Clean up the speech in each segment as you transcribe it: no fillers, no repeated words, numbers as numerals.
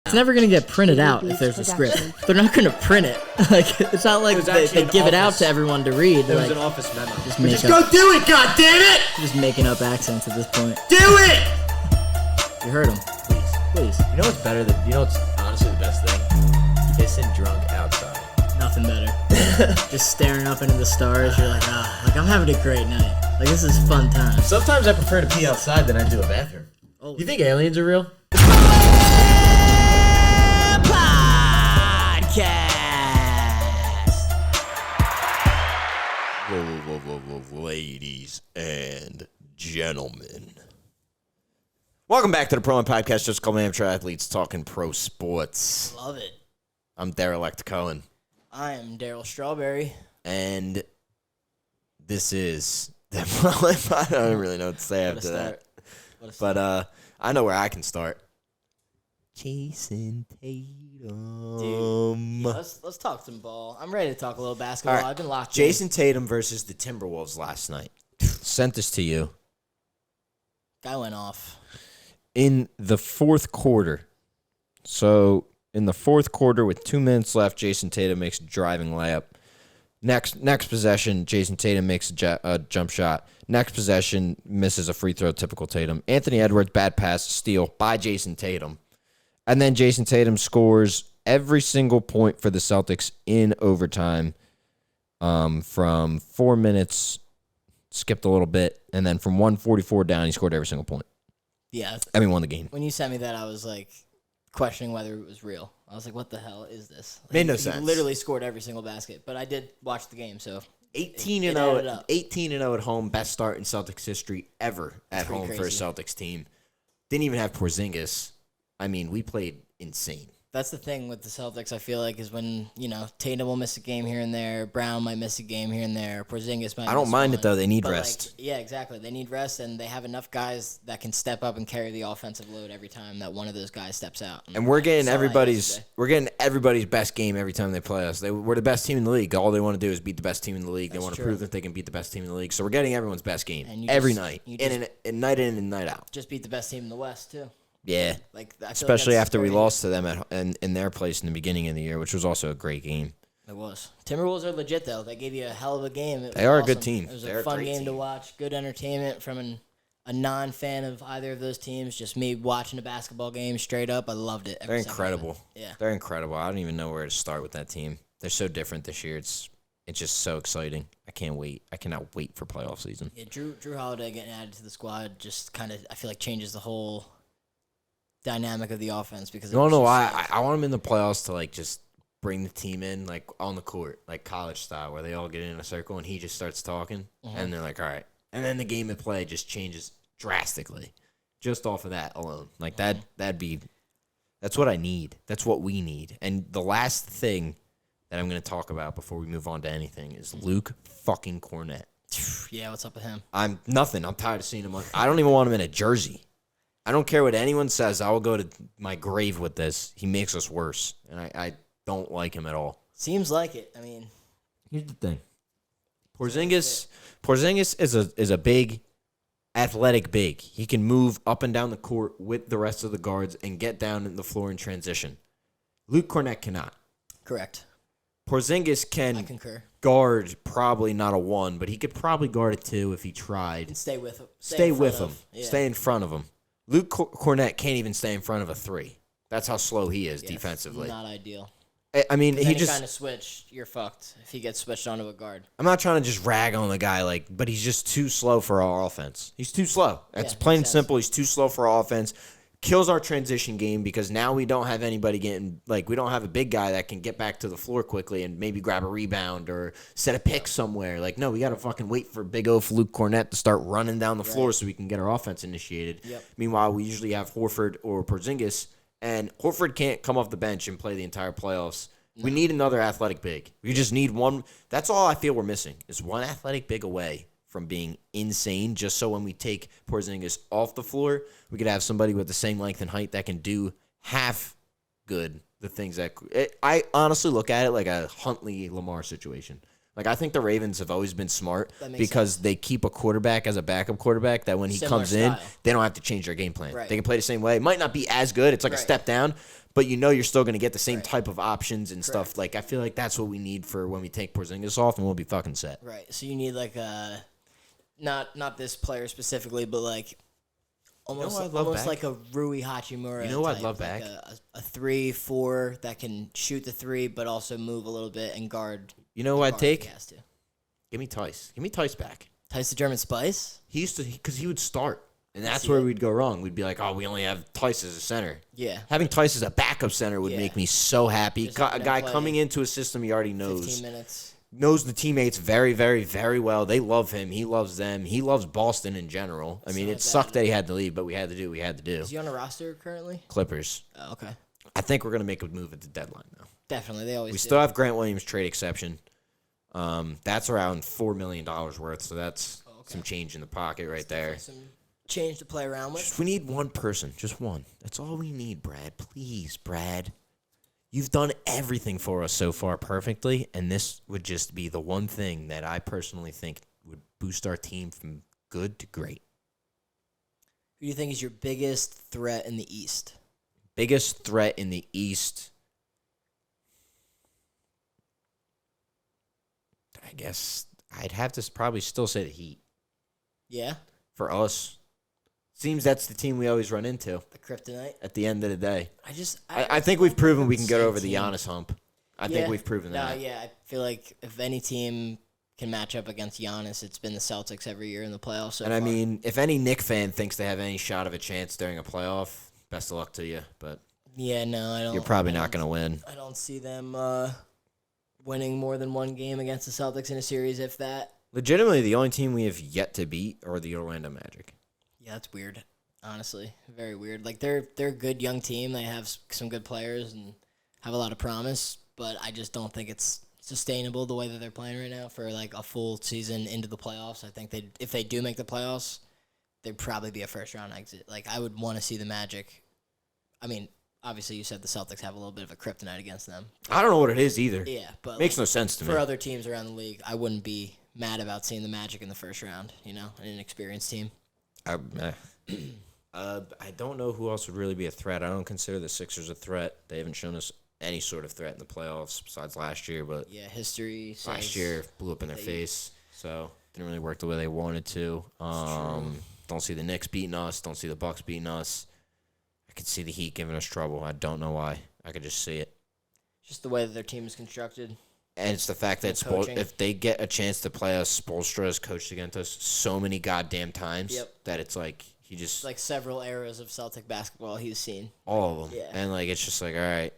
It's never going to get printed out if there's a script. They're not going to print it. Like, it's not like they give it out to everyone to read. There was like, an office memo. Just go do it, goddammit! Just making up accents at this point. Do it! You heard him. Please. You know what's better than, you know what's honestly the best thing? Pissing drunk outside. Nothing better. Just staring up into the stars. You're like, like I'm having a great night. Like, this is fun time. Sometimes I prefer to pee outside than I do a bathroom. Oh. You think aliens are real? Ladies and gentlemen, welcome back to the Pro Podcast. Just called Amateur Athletes talking pro sports. Love it. I'm Derelict Cohen. I am Daryl Strawberry. And this is I don't really know what to say after that. But I know where I can start. Jason Tatum. Dude, let's talk some ball. I'm ready to talk a little basketball. Right. I've been locked Jason Tatum versus the Timberwolves last night. Sent this to you. Guy went off. In the fourth quarter. So, in the fourth quarter with 2 minutes left, Jason Tatum makes a driving layup. Next possession, Jason Tatum makes a jump shot. Next possession, misses a free throw, typical Tatum. Anthony Edwards, bad pass, steal by Jason Tatum. And then Jason Tatum scores every single point for the Celtics in overtime from 4 minutes, skipped a little bit, and then from 144 down, he scored every single point. Yeah. Won the game. When you sent me that, I was like questioning whether it was real. I was like, what the hell is this? Like, Made no he sense. Literally scored every single basket, but I did watch the game, so 18-0 at home, best start in Celtics history ever at home for a Celtics team. Didn't even have Porzingis. I mean, we played insane. That's the thing with the Celtics, I feel like, is when, Tatum will miss a game here and there, Brown might miss a game here and there, Porzingis might I don't miss mind one. it, though. They need But rest. yeah, exactly. They need rest, and they have enough guys that can step up and carry the offensive load every time that one of those guys steps out. And we're getting everybody's best game every time they play us. We're the best team in the league. All they want to do is beat the best team in the league. They want to prove that they can beat the best team in the league. So we're getting everyone's best game every night, and night in and night out. Just beat the best team in the West, too. Yeah, Especially after we lost to them in their place in the beginning of the year, which was also a great game. It was. Timberwolves are legit, though. They gave you a hell of a game. They are a good team. It was a fun game to watch. Good entertainment from a non-fan of either of those teams. Just me watching a basketball game straight up. I loved it. They're incredible. Yeah, they're incredible. I don't even know where to start with that team. They're so different this year. It's just so exciting. I can't wait. I cannot wait for playoff season. Yeah, Drew Holiday getting added to the squad just kind of, I feel like, changes the whole dynamic of the offense, because you want to know why I want him in the playoffs to just bring the team in on the court, like college style, where they all get in a circle and he just starts talking, and they're like, all right, and then the game of play just changes drastically just off of that alone. That's what I need. That's what we need. And the last thing that I'm going to talk about before we move on to anything is Luke fucking Cornett. Yeah, what's up with him? I'm tired of seeing him. I don't even want him in a jersey. I don't care what anyone says. I will go to my grave with this. He makes us worse, and I don't like him at all. Seems like it. I mean, here's the thing: Porzingis is a big, athletic big. He can move up and down the court with the rest of the guards and get down in the floor in transition. Luke Cornett cannot. Correct. Porzingis can I concur. Guard probably not a 1, but he could probably guard a 2 if he tried. And stay with him. Stay with him. Yeah. Stay in front of him. Luke Cornett can't even stay in front of a 3. That's how slow he is defensively. Not ideal. I mean, he just kind of switch. You're fucked if he gets switched onto a guard. I'm not trying to just rag on the guy, but he's just too slow for our offense. He's too slow. That's plain and simple. He's too slow for our offense. Kills our transition game because now we don't have anybody we don't have a big guy that can get back to the floor quickly and maybe grab a rebound or set a pick somewhere. No, we got to fucking wait for big oaf Luke Cornett to start running down the floor so we can get our offense initiated. Yep. Meanwhile, we usually have Horford or Porzingis, and Horford can't come off the bench and play the entire playoffs. No. We need another athletic big. We just need one. That's all I feel we're missing is one athletic big away from being insane, just so when we take Porzingis off the floor, we could have somebody with the same length and height that can do half good the things that I honestly look at it like a Huntley-Lamar situation. Like, I think the Ravens have always been smart because sense. they keep a quarterback as a backup quarterback that when he Similar comes in, style. they don't have to change their game plan. Right. They can play the same way. It might not be as good. It's like a Right. step down, but you're still going to get the same Right. type of options and stuff. Like, I feel like that's what we need for when we take Porzingis off, and we'll be fucking set. Right. So you need like a not this player specifically, but like almost who I'd love almost back? like a Rui Hachimura. You know who I'd type, love like back? A 3-4 that can shoot the three, but also move a little bit and guard. You know who I'd guard if take? he has to. Give me Tice. Give me Tice back. Tice the German Spice. He used to, because he would start, and that's see where it. we'd go wrong. We'd be like, oh, we only have Tice as a center. Yeah. Having Tice as a backup center would Yeah. make me so happy. Just A having him guy play coming into a system he already knows. 15 minutes. Knows the teammates very, very, very well. They love him. He loves them. He loves Boston in general. I mean, not it sucked bad. that he had to leave, but we had to do what we had to do. Is he on a roster currently? Clippers. Oh, okay. I think we're going to make a move at the deadline, though. Definitely. They always We do. still have Grant Williams trade exception. That's around $4 million worth, so that's some change in the pocket right there. Some change to play around with. We need one person, just one. That's all we need, Brad. Please, Brad. You've done everything for us so far perfectly, and this would just be the one thing that I personally think would boost our team from good to great. Who do you think is your biggest threat in the East? Biggest threat in the East, I guess I'd have to probably still say the Heat. Yeah? For us. Seems that's the team we always run into The Kryptonite? at the end of the day. I think we've proven we can Same get over the team. Giannis hump. I think we've proven that. No, yeah. I feel like if any team can match up against Giannis, it's been the Celtics every year in the playoffs so And I far. mean, if any Knick fan thinks they have any shot of a chance during a playoff, best of luck to you. But Yeah, no, I don't. you're probably I not don't- going to win. I don't see them winning more than one game against the Celtics in a series, if that. Legitimately, the only team we have yet to beat are the Orlando Magic. Yeah, that's weird. Honestly, very weird. Like they're a good young team. They have some good players and have a lot of promise, but I just don't think it's sustainable the way that they're playing right now for like a full season into the playoffs. I think if they do make the playoffs, they'd probably be a first round exit. Like I would want to see the Magic. I mean, obviously you said the Celtics have a little bit of a kryptonite against them. I don't know what it is either. Yeah, but Makes no sense to me. for other teams around the league, I wouldn't be mad about seeing the Magic in the first round. You know, an inexperienced team. I don't know who else would really be a threat. I don't consider the Sixers a threat. They haven't shown us any sort of threat in the playoffs besides last year, but Yeah, history says last year blew up in their they- face, so didn't really work the way they wanted to. Don't see the Knicks beating us. Don't see the Bucks beating us. I could see the Heat giving us trouble. I don't know why. I could just see it. just the way that their team is constructed. And it's the fact that coaching. if they get a chance to play us, Spoelstra has coached against us so many goddamn times that it's like he just It's like several eras of Celtic basketball he's seen. all of them. Yeah. And like it's just like, all right,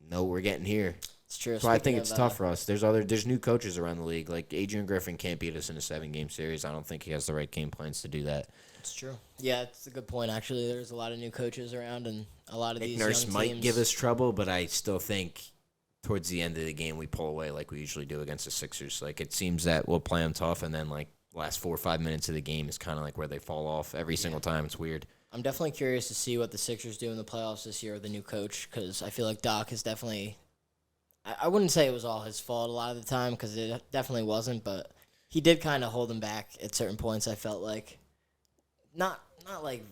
no, we're getting here. It's true. So I think Speaking it's of, tough for us. There's new coaches around the league. Like Adrian Griffin can't beat us in a 7-game series. I don't think he has the right game plans to do that. It's true. Yeah, it's a good point. Actually, there's a lot of new coaches around, and a lot of Nick these Nurse young might teams. give us trouble, but I still think towards the end of the game we pull away like we usually do against the Sixers. Like it seems that we'll play them tough, and then like last 4 or 5 minutes of the game is kind of like where they fall off every single time. It's weird. I'm definitely curious to see what the Sixers do in the playoffs this year with the new coach, because I feel like Doc is definitely. I wouldn't say it was all his fault a lot of the time, because it definitely wasn't, but he did kind of hold them back at certain points. I felt like, not like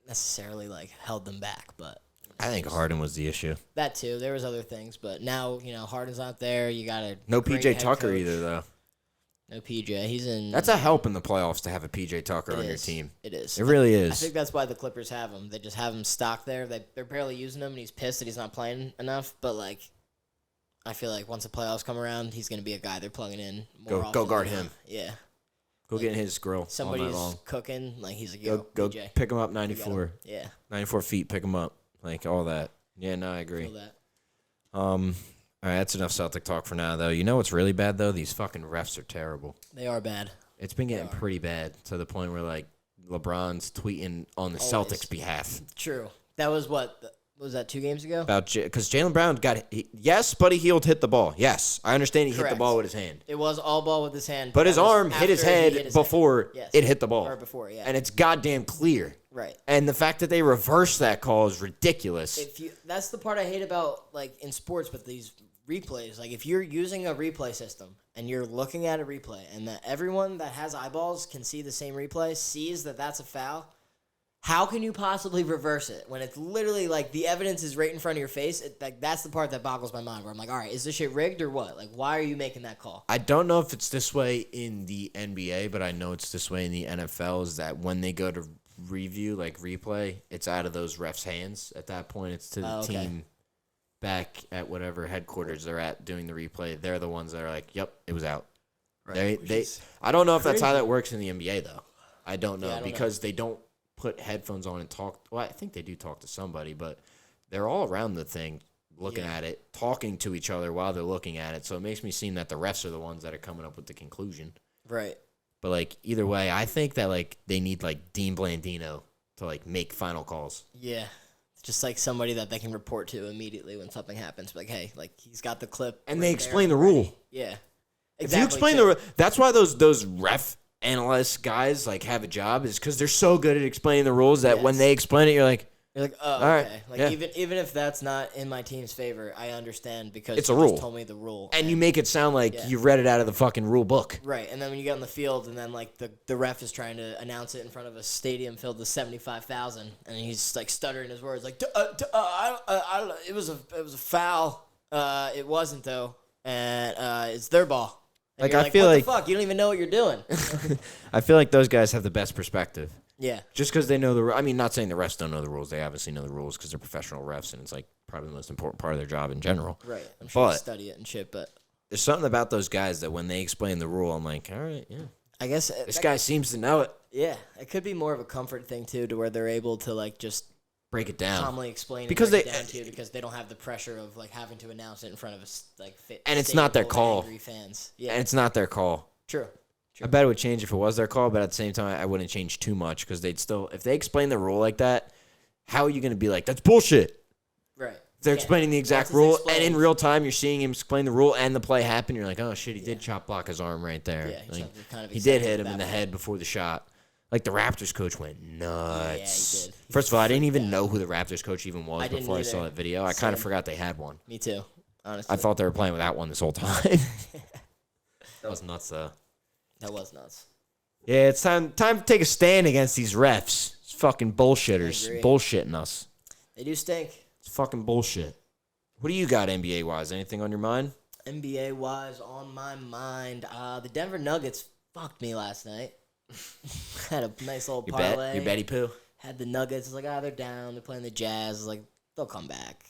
necessarily like held them back, but. I think Harden was the issue. That too. There was other things, but now Harden's not there. You got a No great PJ head Tucker coach. either, though. No PJ. He's in. That's a help in the playoffs to have a PJ Tucker It on your is. team. It is. It really I is. think that's why the Clippers have him. They just have him stocked there. They're barely using him, and he's pissed that he's not playing enough. But like, I feel like once the playoffs come around, he's gonna be a guy they're plugging in more often Go guard than not. him. Yeah. Go get in his grill all Somebody's night long. cooking. Like he's like, yo, Go PJ, pick him up you got him. 94. Yeah. 94 feet, pick him up. Like all that. Yeah, no, I Feel agree. that. All right, that's enough Celtic talk for now, though. You know what's really bad, though? These fucking refs are terrible. They are bad. It's been getting They are. pretty bad to the point where, like, LeBron's tweeting on the Always. Celtics' behalf. True. That was was that 2 games ago? About because Jaylen Brown yes, Buddy Hield hit the ball. Yes, I understand he hit the Correct. ball with his hand. It was all ball with his hand. But his that was arm hit his after he head his before Yes. it hit the ball. Or before, yeah. And it's goddamn clear. Right. And the fact that they reversed that call is ridiculous. That's the part I hate about like in sports, but these replays. Like, if you're using a replay system and you're looking at a replay and that everyone that has eyeballs can see the same replay, sees that that's a foul, how can you possibly reverse it when it's literally like the evidence is right in front of your face? That's the part that boggles my mind where I'm like, all right, is this shit rigged or what? Like, why are you making that call? I don't know if it's this way in the NBA, but I know it's this way in the NFL, is that when they go to review, like replay, it's out of those refs' hands. At that point, it's to the team back at whatever headquarters they're at doing the replay. They're the ones that are like, yep, it was out. Right. I don't know if that's how that works in the NBA, though. I don't know because they don't put headphones on and talk. Well, I think they do talk to somebody, but they're all around the thing looking at it, talking to each other while they're looking at it. So it makes me seem that the refs are the ones that are coming up with the conclusion. Right. But, like, either way, I think that, like, they need, like, Dean Blandino to, like, make final calls. Yeah. It's just, like, somebody that they can report to immediately when something happens. Like, hey, like, he's got the clip. And they explain the rule. Yeah. Exactly. If you explain the rule, that's why those ref analyst guys, like, have a job, is because they're so good at explaining the rules that when they explain it, you're like, oh, all right. Okay. Like, even if that's not in my team's favor, I understand because it's a you rule. just told me the rule. And you make it sound like you read it out of the fucking rule book. Right. And then when you get on the field and then, like, the ref is trying to announce it in front of a stadium filled with 75,000 and he's, like, stuttering his words, like, it was a foul. It wasn't, though. And it's their ball. And like, I feel what like, the fuck? You don't even know what you're doing. I feel like those guys have the best perspective. Yeah. Just because they know the. I mean, not saying the refs don't know the rules. They obviously know the rules because they're professional refs, and it's like probably the most important part of their job in general. Right. I'm sure But they study it and shit, but there's something about those guys that when they explain the rule, I'm like, all right, yeah. I guess This guy seems to know it. Yeah, it could be more of a comfort thing too, to where they're able to like just break it down, calmly explain because it down to you because they don't have the pressure of like having to announce it in front of us like. And it's not their call. Angry fans. Yeah, and it's not their call. True. I bet it would change if it was their call, but at the same time, I wouldn't change too much because they'd still, if they explain the rule like that, how are you going to be like, that's bullshit? Right. If they're explaining the exact rule, and in real time, you're seeing him explain the rule and the play happen, you're like, oh shit, he did chop block his arm right there. Yeah, like, kind of he did hit him in the head before the shot. Like, the Raptors coach went nuts. Yeah, he did. First of all, I didn't even know who the Raptors coach even was before I saw that video. I kind of Same. forgot they had one. Me too, honestly. I thought they were playing without one this whole time. That was nuts, though. That was nuts. Yeah, it's time to take a stand against these refs. It's fucking bullshitters. Bullshitting us. They do stink. It's fucking bullshit. What do you got NBA-wise? Anything on your mind? NBA-wise, on my mind, the Denver Nuggets fucked me last night. Had a nice little parlay. Your Betty Poo? Had the Nuggets. It's like, they're down. They're playing the Jazz. It's like, they'll come back.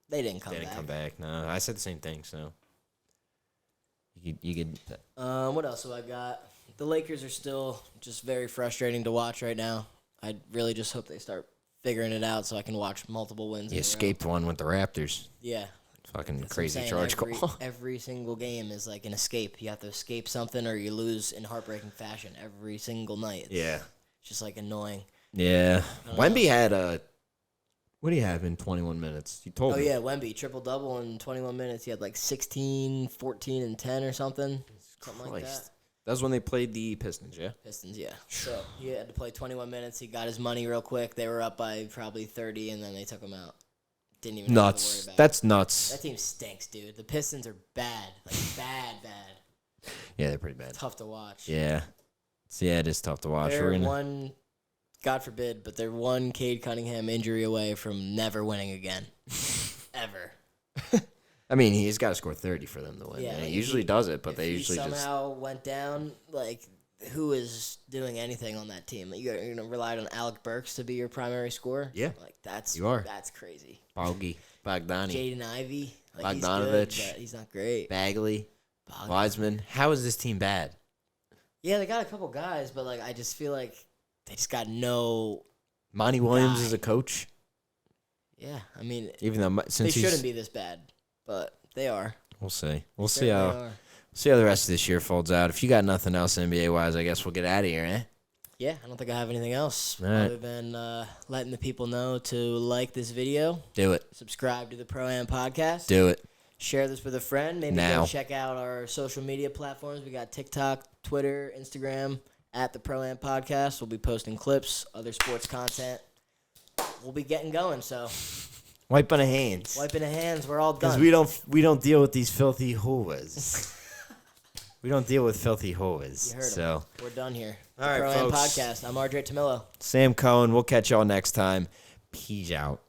They didn't come back. No, I said the same thing, so. You could. What else have I got? The Lakers are still just very frustrating to watch right now. I really just hope they start figuring it out so I can watch multiple wins. You escaped one with the Raptors. Yeah. Fucking That's crazy charge call. Every single game is like an escape. You have to escape something or you lose in heartbreaking fashion every single night. It's just like annoying. Yeah. Wemby had what do you have in 21 minutes? You told me. Oh, yeah, Wemby, triple-double in 21 minutes. He had like 16, 14, and 10 or something. Something like that. That was when they played the Pistons, yeah? Pistons, yeah. So he had to play 21 minutes. He got his money real quick. They were up by probably 30, and then they took him out. Didn't even have to worry about That's nuts. That team stinks, dude. The Pistons are bad. Like, bad. Yeah, they're pretty bad. Tough to watch. Yeah. Yeah, it is tough to watch. They're one, God forbid, but they're one Cade Cunningham injury away from never winning again. Ever. I mean, he's got to score 30 for them to win. Yeah, he usually does it, but they he usually somehow went down, like, who is doing anything on that team? You're going to rely on Alec Burks to be your primary scorer? Yeah. Like, that's crazy. Bogey, Bogdani. Jaden Ivey. Like, Bogdanovich. He's good, but he's not great. Bagley. Wiseman. How is this team bad? Yeah, they got a couple guys, but, like, I just feel like they just got no Monty Williams is a coach? Yeah, I mean, even though since they shouldn't be this bad, but they are. We'll see. We'll see how the rest of this year folds out. If you got nothing else NBA wise, I guess we'll get out of here, eh? Yeah, I don't think I have anything else right. other than letting the people know to like this video. Do it. Subscribe to the Pro Am Podcast. Do it. Share this with a friend. Maybe go check out our social media platforms. We got TikTok, Twitter, Instagram, at the Pro Am Podcast. We'll be posting clips, other sports content. We'll be getting going, so Wiping the hands. Wiping the hands. We're all done. Because we don't deal with these filthy whores. We don't deal with filthy whores. You heard so him. We're done here. All right, Pro-Am folks. Podcast. I'm Ardrey Tamillo. Sam Cohen. We'll catch y'all next time. Peace out.